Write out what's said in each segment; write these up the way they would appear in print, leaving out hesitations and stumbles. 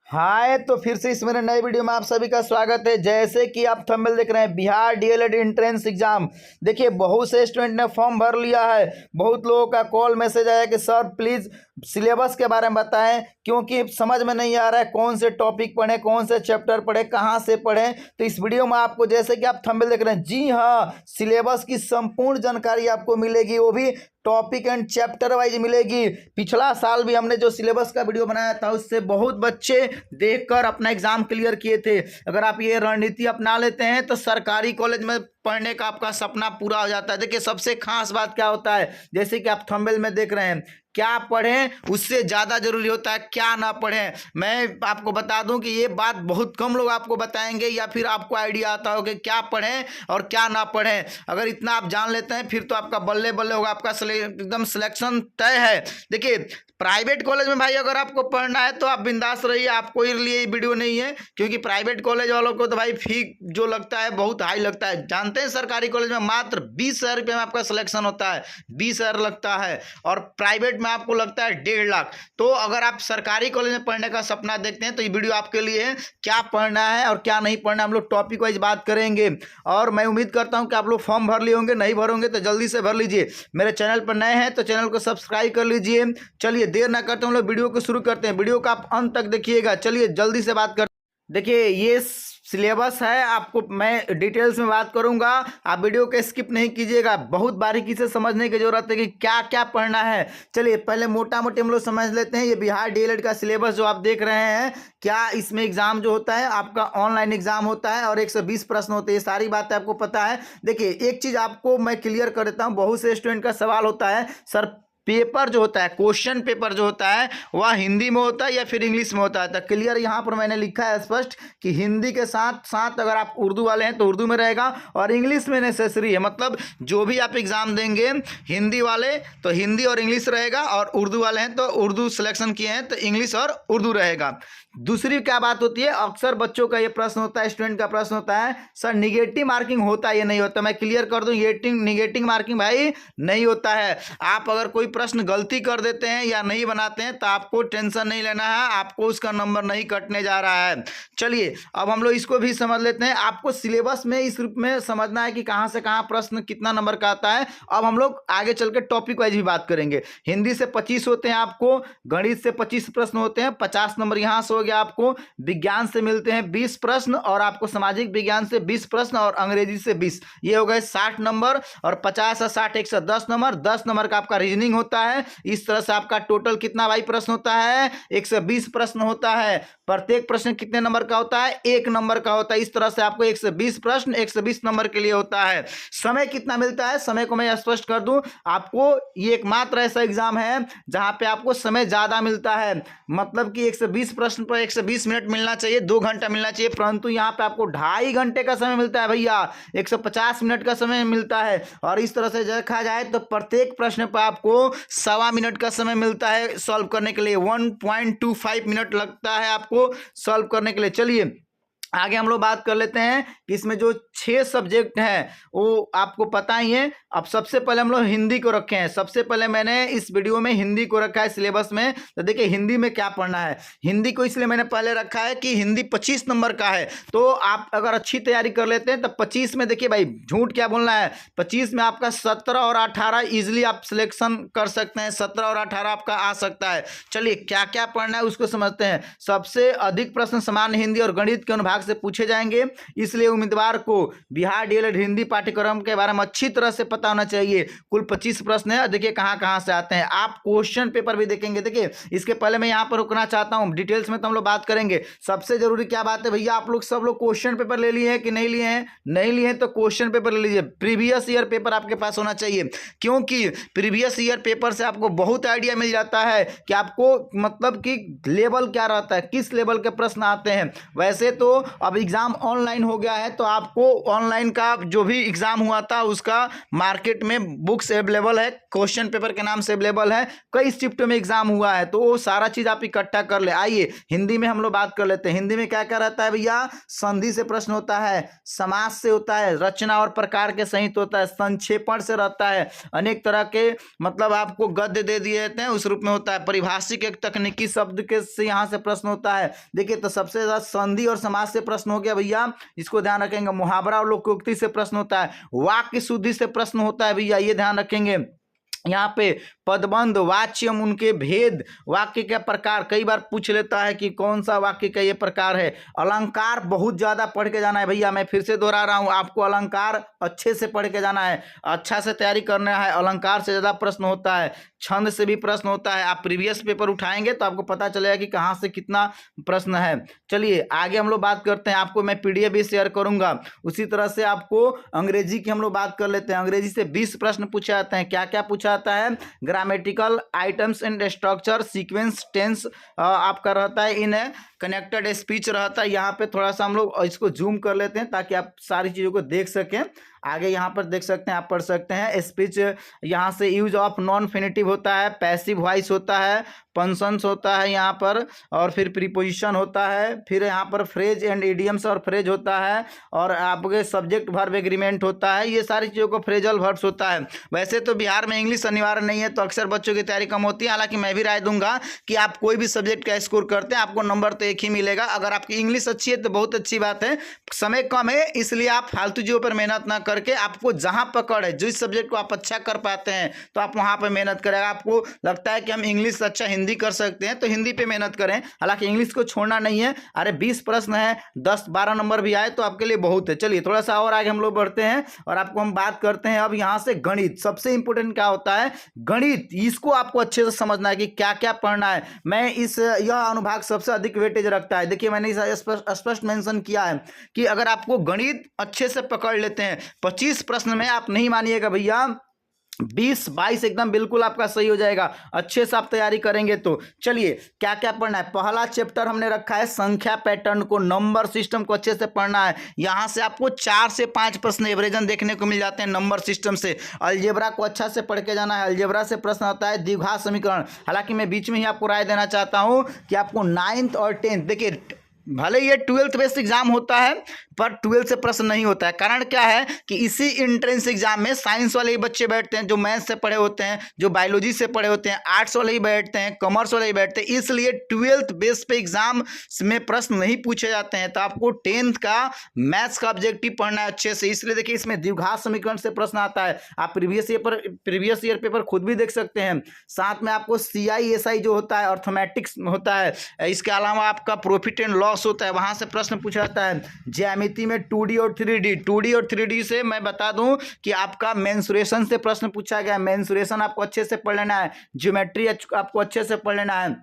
हाय, तो फिर से इस मेरे नए वीडियो में आप सभी का स्वागत है। जैसे कि आप थंबनेल देख रहे हैं, बिहार डीएलएड एंट्रेंस एग्जाम। देखिए, बहुत से स्टूडेंट ने फॉर्म भर लिया है। बहुत लोगों का कॉल मैसेज आया कि सर प्लीज सिलेबस के बारे में बताएं, क्योंकि समझ में नहीं आ रहा है कौन से टॉपिक पढ़ें, कौन से चैप्टर पढ़ें, कहां से पढ़ें। तो इस वीडियो में आपको, जैसे कि आप थंबनेल देख रहे हैं, जी हाँ, सिलेबस की संपूर्ण जानकारी आपको मिलेगी, वो भी टॉपिक एंड चैप्टर वाइज मिलेगी। पिछला साल भी हमने जो सिलेबस का वीडियो बनाया था, उससे बहुत बच्चे देखकर अपना एग्जाम क्लियर किए थे। अगर आप ये रणनीति अपना लेते हैं तो सरकारी कॉलेज में पढ़ने का आपका सपना पूरा हो जाता है। देखिए, सबसे खास बात क्या होता है, जैसे कि आप थंबनेल में देख रहे हैं, क्या पढ़ें उससे ज़्यादा जरूरी होता है क्या ना पढ़ें। मैं आपको बता दूं कि ये बात बहुत कम लोग आपको बताएंगे, या फिर आपको आइडिया आता हो कि क्या पढ़ें और क्या ना पढ़ें। अगर इतना आप जान लेते हैं फिर तो आपका बल्ले बल्ले होगा, आपका एकदम सिलेक्शन तय है। देखिए, प्राइवेट कॉलेज में भाई अगर आपको पढ़ना है तो आप बिंदास रहिए, आपको लिए ये वीडियो नहीं है, क्योंकि प्राइवेट कॉलेज वालों को तो भाई फी जो लगता है बहुत हाई लगता है। जानते हैं, सरकारी कॉलेज में मात्र 20,000 रुपये में आपका सिलेक्शन होता है, 20,000 लगता है, और प्राइवेट में आपको लगता है 1.5 लाख। तो अगर आप सरकारी कॉलेज में पढ़ने का सपना देखते हैं तो ये वीडियो आपके लिए है। क्या पढ़ना है और क्या नहीं पढ़ना, हम लोग टॉपिक वाइज बात करेंगे। और मैं उम्मीद करता हूं कि आप लोग फॉर्म भर लिए होंगे, नहीं भरोगे तो जल्दी से भर लीजिए। मेरे चैनल पर नए हैं तो चैनल को सब्सक्राइब कर लीजिए। चलिए देर ना करते हम लोग वीडियो को शुरू करते हैं। वीडियो का आप अंत तक देखिएगा। चलिए जल्दी से बात करते हैं। देखिए, ये सिलेबस है, आपको मैं डिटेल्स में बात करूंगा, आप वीडियो को स्किप नहीं कीजिएगा। बहुत बारीकी से समझने की जरूरत है कि क्या क्या पढ़ना है। चलिए पहले मोटा मोटी हम लोग समझ लेते हैं। ये बिहार डीएलएड का सिलेबस जो आप देख रहे हैं, क्या इसमें एग्जाम जो होता है आपका ऑनलाइन एग्जाम होता है और 120 प्रश्न होते हैं। सारी बातें आपको पता है। देखिए, एक चीज आपको मैं क्लियर कर देता हूँ। बहुत से स्टूडेंट का सवाल होता है, सर पेपर जो होता है, क्वेश्चन पेपर जो होता है, वह हिंदी में होता है या फिर इंग्लिश में होता है। तो क्लियर यहाँ पर मैंने लिखा है स्पष्ट कि हिंदी के साथ साथ अगर आप उर्दू वाले हैं तो उर्दू में रहेगा, और इंग्लिश में नेसेसरी है। मतलब जो भी आप एग्जाम देंगे, हिंदी वाले तो हिंदी और इंग्लिश रहेगा, और उर्दू वाले हैं तो उर्दू सिलेक्शन किए हैं तो इंग्लिश और उर्दू रहेगा। दूसरी क्या बात होती है, अक्सर बच्चों का ये प्रश्न होता है, स्टूडेंट का प्रश्न होता है, सर निगेटिव मार्किंग होता है या नहीं होता। मैं क्लियर कर दूं, ये निगेटिव मार्किंग भाई नहीं होता है। आप अगर कोई प्रश्न गलती कर देते हैं या नहीं बनाते हैं तो आपको टेंशन नहीं लेना है, आपको उसका नंबर नहीं कटने जा रहा है। चलिए अब हम लोग इसको भी समझ लेते हैं। आपको सिलेबस में इस रूप में समझना है कि कहां से कहां प्रश्न कितना नंबर का आता है। अब हम लोग आगे चल के टॉपिक वाइज भी बात करेंगे। हिंदी से 25 होते हैं आपको, गणित से 25 प्रश्न होते हैं, 50 नंबर यहां से हो गया आपको। विज्ञान से मिलते हैं 20 प्रश्न, और आपको सामाजिक विज्ञान से 20 प्रश्न, और अंग्रेजी से 20, ये हो गए 60 नंबर। और 50 और 60 110 नंबर। 10 नंबर का आपका रीजनिंग होता है। इस तरह से आपका टोटल कितना भाई प्रश्न होता है, 120 प्रश्न होता है। प्रत्येक प्रश्न कितने नंबर का होता है, 1 नंबर का होता है। इस तरह से आपको 120 प्रश्न 120 नंबर के लिए होता है। समय कितना मिलता है, समय को मैं स्पष्ट कर दूं, आपको ये एकमात्र ऐसा एग्जाम है जहां पे आपको समय ज्यादा मिलता है। मतलब कि 120 प्रश्न पर 120 मिनट मिलना चाहिए, 2 घंटा मिलना चाहिए, परंतु यहां पे आपको 2.5 घंटे का समय मिलता है भैया, 150 मिनट का समय मिलता है। और इस तरह से देखा जाए तो प्रत्येक प्रश्न पर आपको 1.25 मिनट का समय मिलता है सॉल्व करने के लिए। 1.25 मिनट लगता है आपको सॉल्व करने के लिए। चलिए आगे हम लोग बात कर लेते हैं कि इसमें जो 6 सब्जेक्ट हैं वो आपको पता ही है। अब सबसे पहले हम लोग हिंदी को रखे हैं। सबसे पहले मैंने इस वीडियो में हिंदी को रखा है सिलेबस में। तो देखिए हिंदी में क्या पढ़ना है। हिंदी को इसलिए मैंने पहले रखा है कि हिंदी 25 नंबर का है, तो आप अगर अच्छी तैयारी कर लेते हैं तो 25 में, देखिए भाई झूठ क्या बोलना है, 25 में आपका 17 और 18 ईजिली आप सिलेक्शन कर सकते हैं। 17 और 18 आपका आ सकता है। चलिए क्या क्या पढ़ना है उसको समझते हैं। सबसे अधिक प्रश्न सामान्य हिंदी और गणित के अनुभाग से पूछे जाएंगे, इसलिए उम्मीदवार को बिहार डीएलएड हिंदी पाठ्यक्रम के बारे में अच्छी तरह से पता होना चाहिए। कुल 25 प्रश्न है। देखिए कहां कहां से आते हैं। आप क्वेश्चन पेपर भी देखेंगे। देखिए इसके पहले मैं यहां पर रुकना चाहता हूं, डिटेल्स में तो हम लोग बात करेंगे। सबसे जरूरी क्या बात है भैया, आप लोग सब लोग क्वेश्चन पेपर ले लिए हैं कि नहीं लिए हैं? नहीं लिए हैं तो क्वेश्चन पेपर ले लीजिए। प्रीवियस ईयर पेपर आपके पास होना चाहिए, क्योंकि प्रीवियस ईयर पेपर से आपको बहुत आइडिया मिल जाता है कि आपको मतलब कि लेवल क्या रहता है, किस लेवल के प्रश्न आते हैं। वैसे तो अब एग्ज़ाम ऑनलाइन हो गया है, तो आपको ऑनलाइन का जो भी एग्ज़ाम हुआ था उसका मार्केट में बुक्स अवेलेबल है, क्वेश्चन पेपर के नाम से अवेलेबल है, कई शिफ्ट में एग्ज़ाम हुआ है, तो वो सारा चीज़ आप इकट्ठा कर ले। आइए हिंदी में हम लोग बात कर लेते हैं। हिंदी में क्या क्या रहता है भैया? संधि से प्रश्न होता है, समास से होता है, रचना और प्रकार के सहित होता है, संक्षेपण से रहता है, अनेक तरह के मतलब आपको गद्य दे दिए जाते हैं उस रूप में होता है, परिभाषिक एक तकनीकी शब्द के से यहाँ से प्रश्न होता है। देखिए तो सबसे ज्यादा संधि और समास से प्रश्न हो गया भैया, इसको ध्यान रखेंगे। मुहावरा और लोकोक्ति से प्रश्न होता है, वाक्य शुद्धि से प्रश्न होता है भैया, ये ध्यान रखेंगे। यहाँ पे पदबंध, वाच्यम, उनके भेद, वाक्य का प्रकार कई बार पूछ लेता है कि कौन सा वाक्य का ये प्रकार है। अलंकार बहुत ज्यादा पढ़ के जाना है भैया, मैं फिर से दोहरा रहा हूँ, आपको अलंकार अच्छे से पढ़ के जाना है, अच्छा से तैयारी करना है। अलंकार से ज्यादा प्रश्न होता है, छंद से भी प्रश्न होता है। आप प्रीवियस पेपर उठाएंगे तो आपको पता चलेगा कि कहाँ से कितना प्रश्न है। चलिए आगे हम लोग बात करते हैं, आपको मैं पीडीएफ भी शेयर करूंगा। उसी तरह से आपको अंग्रेजी की हम लोग बात कर लेते हैं। अंग्रेजी से 20 प्रश्न पूछे जाते हैं। क्या क्या पूछा जाता है? Grammatical, items and structure, sequence, tense आपका रहता है, इन कनेक्टेड स्पीच रहता है। यहाँ पे थोड़ा सा हम लोग इसको जूम कर लेते हैं ताकि आप सारी चीज़ों को देख सकें। आगे यहाँ पर देख सकते हैं, आप पढ़ सकते हैं। स्पीच यहाँ से यूज ऑफ नॉन फेनिटिव होता है, पैसिव वॉइस होता है, फंक्शंस होता है यहाँ पर, और फिर प्रीपोजिशन होता है, फिर यहाँ पर फ्रेज एंड इडियम्स और फ्रेज होता है, और आपके सब्जेक्ट वर्ब एग्रीमेंट होता है। ये सारी चीज़ों को फ्रेजल वर्ब्स होता है। वैसे तो बिहार में इंग्लिश अनिवार्य नहीं है, तो अक्सर बच्चों की तैयारी कम होती है। हालांकि मैं भी राय दूंगा कि आप कोई भी सब्जेक्ट का स्कोर करते हैं आपको नंबर तो एक ही मिलेगा। अगर आपकी इंग्लिश अच्छी है तो बहुत अच्छी बात है, समय कम है इसलिए आप फालतू चीज़ों पर मेहनत ना करके आपको जहां पकड़ है, जिस सब्जेक्ट को आप अच्छा कर पाते हैं तो आप वहां पर मेहनत करें। आपको लगता है कि हम इंग्लिश अच्छा हिंदी कर सकते हैं तो हिंदी पे मेहनत करें। हालांकि इंग्लिश को छोड़ना नहीं है। अरे 20 प्रश्न है, 10-12 नंबर भी आए तो आपके लिए बहुत है। चलिए थोड़ा सा और आगे हम लोग बढ़ते हैं और आपको हम बात करते हैं अब यहाँ से गणित। सबसे इंपॉर्टेंट क्या होता है? गणित। इसको आपको अच्छे से समझना है कि क्या क्या पढ़ना है। मैं यह अनुभाग सबसे अधिक वेटेज रखता है। देखिए मैंने स्पष्ट मेंशन किया है कि अगर आपको गणित अच्छे से पकड़ लेते हैं, 25 प्रश्न में आप नहीं मानिएगा भैया, 20-22 एकदम बिल्कुल आपका सही हो जाएगा, अच्छे से आप तैयारी करेंगे तो। चलिए क्या क्या पढ़ना है? पहला चैप्टर हमने रखा है संख्या पैटर्न को, नंबर सिस्टम को अच्छे से पढ़ना है। यहां से आपको 4 से 5 प्रश्न एवरेजन देखने को मिल जाते हैं नंबर सिस्टम से। अलजेब्रा को अच्छा से पढ़ के जाना है। अलजेब्रा से प्रश्न आता है द्विघात समीकरण। हालांकि मैं बीच में ही आपको राय देना चाहता हूं कि आपको 9th और 10th, देखिए भले ये 12th बेस्ड एग्जाम होता है पर 12 से प्रश्न नहीं होता है। कारण क्या है कि इसी एंट्रेंस एग्जाम में साइंस वाले ही बच्चे बैठते हैं, जो मैथ्स से पढ़े होते हैं, जो बायोलॉजी से पढ़े होते हैं, आर्ट्स वाले ही बैठते हैं, कॉमर्स वाले ही बैठते हैं। इसलिए 12th बेस पे एग्जाम में प्रश्न नहीं पूछे जाते हैं। तो आपको 10th का मैथ्स का ऑब्जेक्टिव पढ़ना है अच्छे से। इसलिए देखिए इसमें द्विघात समीकरण से प्रश्न आता है। आप प्रीवियस ईयर पेपर खुद भी देख सकते हैं। साथ में आपको CISI जो होता है, अर्थमेटिक्स होता है। इसके अलावा आपका प्रॉफिट एंड लॉस होता है, वहां से प्रश्न पूछा जाता है। ज्यामिति में 2D और 3D से मैं बता दूं कि आपका मेंसुरेशन से प्रश्न पूछा गया है। मेंसुरेशन आपको अच्छे से पढ़ लेना है। ज्योमेट्री आपको अच्छे से पढ़ लेना है।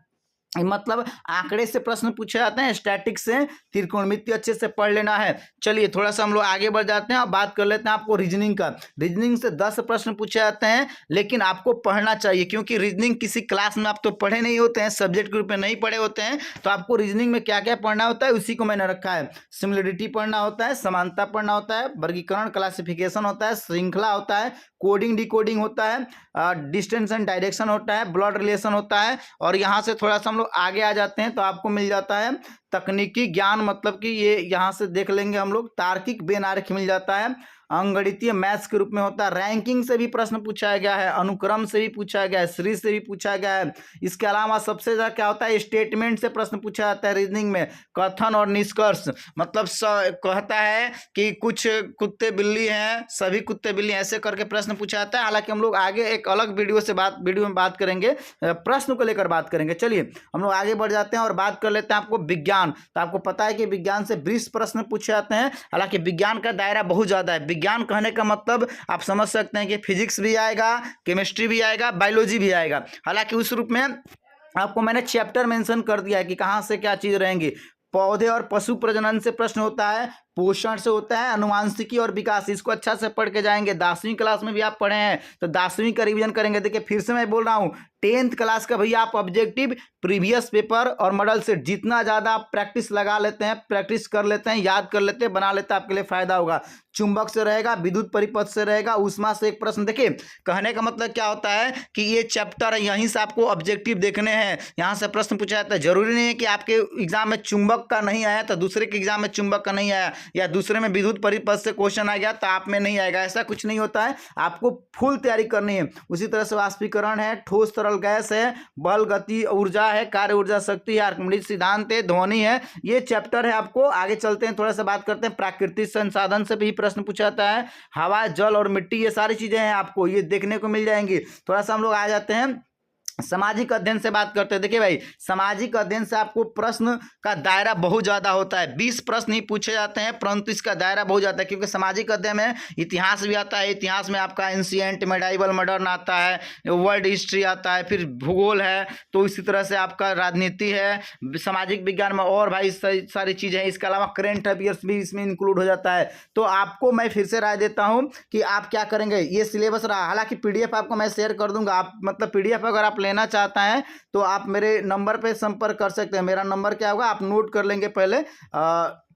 मतलब आंकड़े से प्रश्न पूछे जाते हैं, स्टैटिक से, त्रिकोणमिति अच्छे से पढ़ लेना है। चलिए थोड़ा सा हम लोग आगे बढ़ जाते हैं और बात कर लेते हैं आपको रीजनिंग का। रीजनिंग से 10 प्रश्न पूछे जाते हैं, लेकिन आपको पढ़ना चाहिए क्योंकि रीजनिंग किसी क्लास में आप तो पढ़े नहीं होते हैं, सब्जेक्ट के रूप में नहीं पढ़े होते हैं। तो आपको रीजनिंग में क्या क्या पढ़ना होता है उसी को मैंने रखा है। सिमिलरिटी पढ़ना होता है, समानता पढ़ना होता है, वर्गीकरण क्लासिफिकेशन होता है, श्रृंखला होता है, कोडिंग डिकोडिंग होता है, डिस्टेंस एंड डायरेक्शन होता है, ब्लड रिलेशन होता है। और यहाँ से थोड़ा सा हम लोग आगे आ जाते हैं तो आपको मिल जाता है तकनीकी ज्ञान, मतलब कि ये यहाँ से देख लेंगे हम लोग। तार्किक बेनारक मिल जाता है, अंगणितीय मैथ्स के रूप में होता है। रैंकिंग से भी प्रश्न पूछा गया है, अनुक्रम से भी पूछा गया है, सीरीज से भी पूछा गया है। इसके अलावा सबसे ज्यादा क्या होता है, स्टेटमेंट से प्रश्न पूछा जाता है रीजनिंग में। कथन और निष्कर्ष, मतलब कहता है कि कुछ कुत्ते बिल्ली हैं, सभी कुत्ते बिल्ली, ऐसे करके प्रश्न पूछा जाता है। हालांकि हम लोग आगे एक अलग वीडियो में बात करेंगे, प्रश्न को लेकर बात करेंगे। चलिए हम लोग आगे बढ़ जाते हैं और बात कर लेते हैं आपको विज्ञान। तो आपको पता है कि विज्ञान से 20 प्रश्न पूछे जाते हैं। हालांकि विज्ञान का दायरा बहुत ज्यादा है। विज्ञान कहने का मतलब आप समझ सकते हैं कि फिजिक्स भी आएगा, केमिस्ट्री भी आएगा, बायोलॉजी भी आएगा। हालांकि उस रूप में आपको मैंने चैप्टर मेंशन कर दिया है कि कहां से क्या चीज रहेंगी। पौधे और पशु प्रजनन से प्रश्न होता है, पोषण से होता है, अनुवांशिकी और विकास, इसको अच्छा से पढ़ के जाएंगे। 10वीं क्लास में भी आप पढ़े हैं तो 10वीं का रिवीजन करेंगे। देखिए फिर से मैं बोल रहा हूँ, 10th क्लास का भैया आप ऑब्जेक्टिव, प्रीवियस पेपर और मॉडल सेट जितना ज़्यादा आप प्रैक्टिस लगा लेते हैं, प्रैक्टिस कर लेते हैं, याद कर लेते हैं, बना लेते हैं, आपके लिए फायदा होगा। चुंबक से रहेगा, विद्युत परिपथ से रहेगा, ऊष्मा से एक प्रश्न। देखिए कहने का मतलब क्या होता है कि ये चैप्टर है, यहीं से आपको ऑब्जेक्टिव देखने हैं, यहाँ से प्रश्न पूछा जाता है। जरूरी नहीं है कि आपके एग्जाम में चुंबक का नहीं आया तो दूसरे के एग्जाम में चुंबक का नहीं आया, या दूसरे में विद्युत परिपथ से क्वेश्चन आ गया तो आप में नहीं आएगा, ऐसा कुछ नहीं होता है। आपको फुल तैयारी करनी है। उसी तरह से वाष्पीकरण है, ठोस तरल गैस है, बल गति ऊर्जा है, कार्य ऊर्जा शक्ति है, आर्किमिडीज सिद्धांत है, ध्वनि है, ये चैप्टर है। आपको आगे चलते हैं, थोड़ा सा बात करते हैं। प्राकृतिक संसाधन से भी प्रश्न पूछा जाता है, हवा, जल और मिट्टी, ये सारी चीजें हैं आपको ये देखने को मिल जाएंगी। थोड़ा सा हम लोग आ जाते हैं सामाजिक अध्ययन से बात करते हैं। देखिए भाई, सामाजिक अध्ययन से आपको प्रश्न का दायरा बहुत ज़्यादा होता है। 20 प्रश्न ही पूछे जाते हैं, परंतु इसका दायरा बहुत ज़्यादा है, क्योंकि सामाजिक अध्ययन में इतिहास भी आता है। इतिहास में आपका एंशिएंट, मेडाइवल, मॉडर्न आता है, वर्ल्ड हिस्ट्री आता है, फिर भूगोल है, तो इसी तरह से आपका राजनीति है, सामाजिक विज्ञान में और भाई सारी चीज़ें हैं। इसके अलावा करेंट अफेयर्स भी इसमें इंक्लूड हो जाता है। तो आपको मैं फिर से राय देता हूँ कि आप क्या करेंगे, ये सिलेबस रहा। हालांकि PDF आपको मैं शेयर कर दूंगा, आप मतलब PDF अगर आप लेना चाहता है तो आप मेरे नंबर पे संपर्क कर सकते हैं। मेरा नंबर क्या होगा आप नोट कर लेंगे पहले।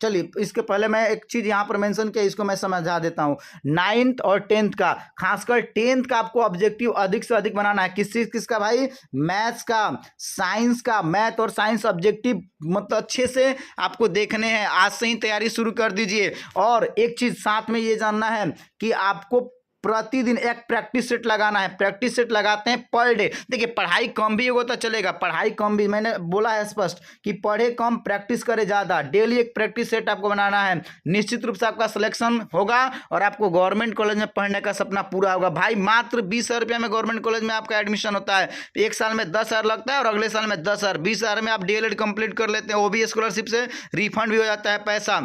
चलिए इसके पहले मैं एक चीज़ यहाँ पर मेंशन किया, इसको मैं समझा देता हूँ। 9th और 10th का, खासकर 10th का आपको ऑब्जेक्टिव अधिक से अधिक बनाना है। किसका भाई? मैथ्स का, साइंस का। मैथ और साइंस ऑब्जेक्टिव मतलब अच्छे से आपको देखने हैं, आज से ही तैयारी शुरू कर दीजिए। और एक चीज़ साथ में ये जानना है कि आपको प्रतिदिन एक प्रैक्टिस सेट लगाना है। प्रैक्टिस सेट लगाते हैं पर डे। देखिए पढ़ाई कम भी होगा तो चलेगा, पढ़ाई कम भी, मैंने बोला है स्पष्ट कि पढ़े कम प्रैक्टिस करे ज़्यादा। डेली एक प्रैक्टिस सेट आपको बनाना है। निश्चित रूप से आपका सिलेक्शन होगा और आपको गवर्नमेंट कॉलेज में पढ़ने का सपना पूरा होगा। भाई मात्र 20,000 रुपये में गवर्नमेंट कॉलेज में आपका एडमिशन होता है। एक साल में 10,000 लगता है और अगले साल में 10,000। 20,000 में आप DLED कंप्लीट कर लेते हैं। OBE स्कॉलरशिप से रिफंड भी हो जाता है पैसा।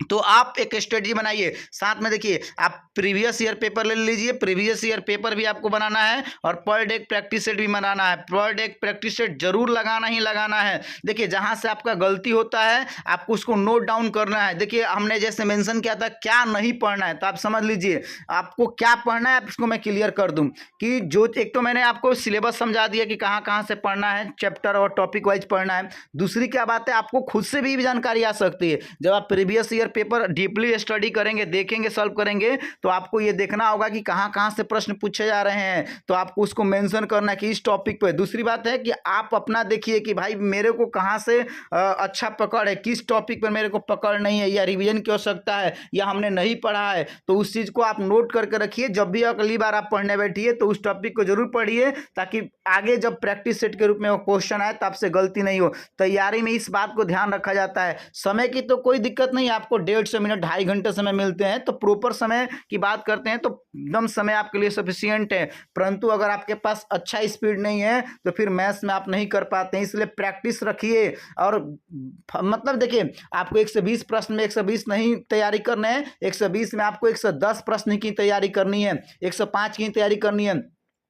तो आप एक स्ट्रेटजी बनाइए। साथ में देखिए आप प्रीवियस ईयर पेपर ले लीजिए, प्रीवियस ईयर पेपर भी आपको बनाना है और पर डे प्रैक्टिस सेट भी बनाना है। पर डे प्रैक्टिस सेट जरूर लगाना ही लगाना है। देखिए जहां से आपका गलती होता है आपको उसको नोट डाउन करना है। देखिए हमने जैसे मेंशन किया था क्या नहीं पढ़ना है, तो आप समझ लीजिए आपको क्या पढ़ना है। इसको मैं क्लियर कर दूं कि जो एक तो मैंने आपको सिलेबस समझा दिया कि कहाँ कहाँ से पढ़ना है, चैप्टर और टॉपिक वाइज पढ़ना है। दूसरी क्या बात है, आपको खुद से भी जानकारी आ सकती है। जब आप previous year paper deeply study करेंगे, देखेंगे, सॉल्व करेंगे, तो आपको ये देखना होगा कि कहाँ कहाँ से प्रश्न पूछे जा रहे हैं, तो आपको उसको मेंशन करना है कि इस टॉपिक पे। दूसरी बात है कि आप अपना देखिए कि भाई मेरे को कहाँ से अच्छा पकड़ है, किस टॉपिक पर मेरे को पकड़ नहीं है, या रिवीजन की आवश्यकता है, या हमने नहीं पढ़ा है, तो उस चीज़ को आप नोट करके रखिए। जब भी अगली बार आप पढ़ने बैठिए तो उस टॉपिक को जरूर पढ़िए, ताकि आगे जब प्रैक्टिस सेट के रूप में वो क्वेश्चन आए तो आपसे गलती नहीं हो। तैयारी में इस बात को ध्यान रखा जाता है। समय की तो कोई दिक्कत नहीं, आपको 150 मिनट 2.5 घंटे समय मिलते हैं, तो प्रॉपर समय की बात करते हैं तो एकदम समय आपके लिए सफिशिएंट है। परंतु अगर आपके पास अच्छा स्पीड नहीं है तो फिर मैथ्स में आप नहीं कर पाते हैं, इसलिए प्रैक्टिस रखिए। और मतलब देखिए आपको 120 प्रश्न में 120 नहीं तैयारी करना है, 120 में आपको 110 प्रश्न की तैयारी करनी है, 105 की तैयारी करनी है।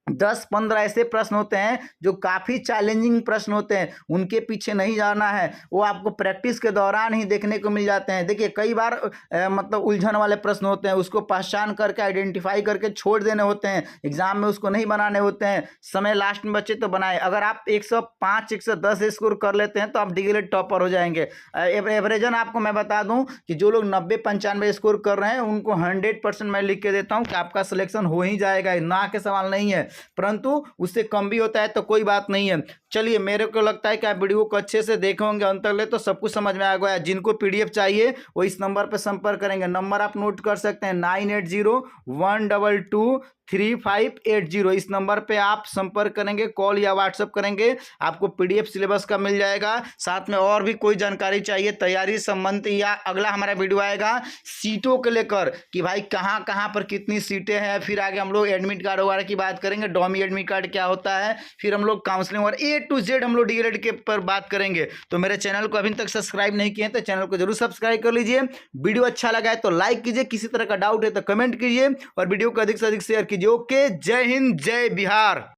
10-15 ऐसे प्रश्न होते हैं जो काफ़ी चैलेंजिंग प्रश्न होते हैं, उनके पीछे नहीं जाना है, वो आपको प्रैक्टिस के दौरान ही देखने को मिल जाते हैं। देखिए कई बार मतलब उलझन वाले प्रश्न होते हैं, उसको पहचान करके आइडेंटिफाई करके छोड़ देने होते हैं, एग्जाम में उसको नहीं बनाने होते हैं। समय लास्ट में बचे तो बनाए। अगर आप 105 110 स्कोर कर लेते हैं तो आप DLED टॉपर हो जाएंगे। एवरेजन आपको मैं बता दूं कि जो लोग 90-95 स्कोर कर रहे हैं उनको 100% मैं लिख के देता हूं कि आपका सिलेक्शन हो ही जाएगा, ना के सवाल नहीं है। परंतु उससे कम भी होता है तो कोई बात नहीं है। चलिए मेरे को लगता है कि आप वीडियो को अच्छे से देखे होंगे अंत तक ले, तो सब कुछ समझ में आ गया। जिनको PDF चाहिए वो इस नंबर पर संपर्क करेंगे। नंबर आप नोट कर सकते हैं 9801223580। इस नंबर पे आप संपर्क करेंगे, कॉल या व्हाट्सएप करेंगे, आपको PDF सिलेबस का मिल जाएगा। साथ में और भी कोई जानकारी चाहिए तैयारी संबंधी, या अगला हमारा वीडियो आएगा सीटों को लेकर कि भाई कहाँ कहाँ पर कितनी सीटें हैं। फिर आगे हम लोग एडमिट कार्ड वगैरह की बात करेंगे, डॉमी एडमिट कार्ड क्या होता है, फिर हम लोग काउंसलिंग और A to Z हम लोग DLED के पर बात करेंगे। तो मेरे चैनल को अभी तक सब्सक्राइब नहीं किए हैं तो चैनल को जरूर सब्सक्राइब कर लीजिए। वीडियो अच्छा लगा है तो लाइक कीजिए, किसी तरह का डाउट है तो कमेंट कीजिए और वीडियो को अधिक से अधिक शेयर कीजिए। ओके, जय हिंद, जय बिहार।